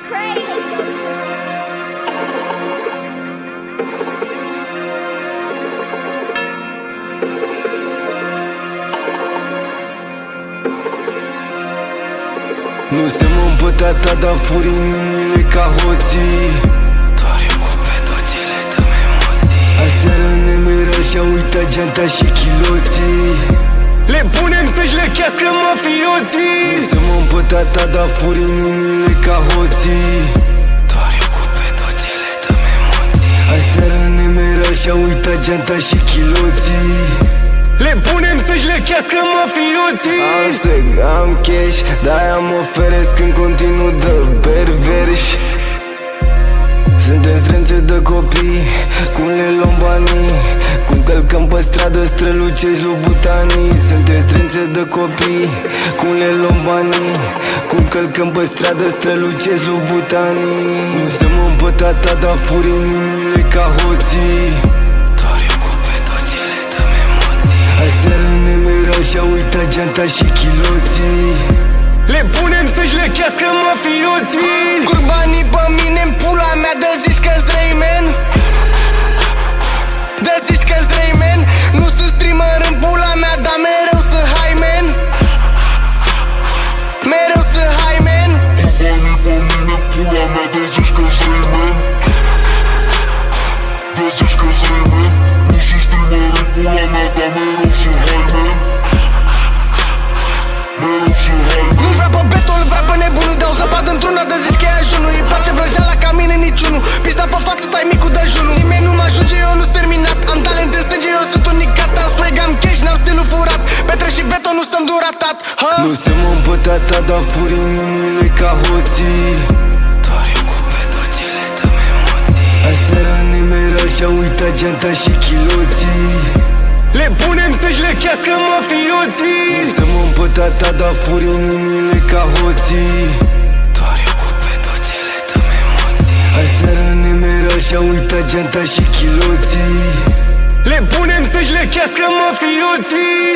Nu se mă împătata, dar furi inimile ca hoții. Doar eu cu pedocele dăm emoții. Aseară ne mira și-a uitat geanta și chiloții. Le punem să-și lechească mafioții. Nu se mă împătata, dar furi inimile ca hoții. Doar eu cu pedocele dăm emoții. Aseară ne mira și-a uitat geanta și chiloții. Le punem să-și lechească mafioții. Am swag, am cash, de-aia mă oferesc în continuu de perverși. Suntem strânțe de copii, cum le luăm banii, cum călcăm pe stradă, strălucești lubutanii. Suntem strânțe de copii, cum le luăm banii, cum călcăm pe stradă, strălucești lubutanii. Nu se mă împătata, dar furi inimile ca hoții. Doar eu cu pedocele dăm emoții. Aseară ne mira și-a uitat geanta și chiloții. Le punem să-și lechească mafioții. Curbanii pe mine-n pula mea, dă zici că-s drăimen. Dă zici că-s drăimen. Nu sunt streamer în pula mea, dar mereu sunt high man. Mereu sunt high man. Curbanii pe mine-n pula mea, dă zici că-s drăimen. Dă zici că-s drăimen. Nu sunt streamer în pula mea, dar mereu sunt high man. Mereu sunt high man. Nu vrea pe beton, vrea pe nebunul. Dau zăpadă într-una, dă zici că e ajunul. Îi place vrăjeala ca mine niciunul. Pista pe față, stai micul dejunul. Nimeni nu mă ajunge, eu nu-s terminat. Am talent în sânge, eu sunt unicat. Am swag, am cash, n-am stilul furat. Petre și beton, nu stăm duratat. Nu se mă împătata, dar furi inimile ca hoții. Doar eu cu pedocele dăm emoții. Aseară ne mira și-a uitat geanta și chiloții. Le punem să-și lechească mafioții. Nu se mă împătata, dar furi inimile ca hoții. Doar eu cu pedocele dăm emoții. Aseară ne mira și-a uitat geanta și chiloții. Le punem să-și lechească mafioții.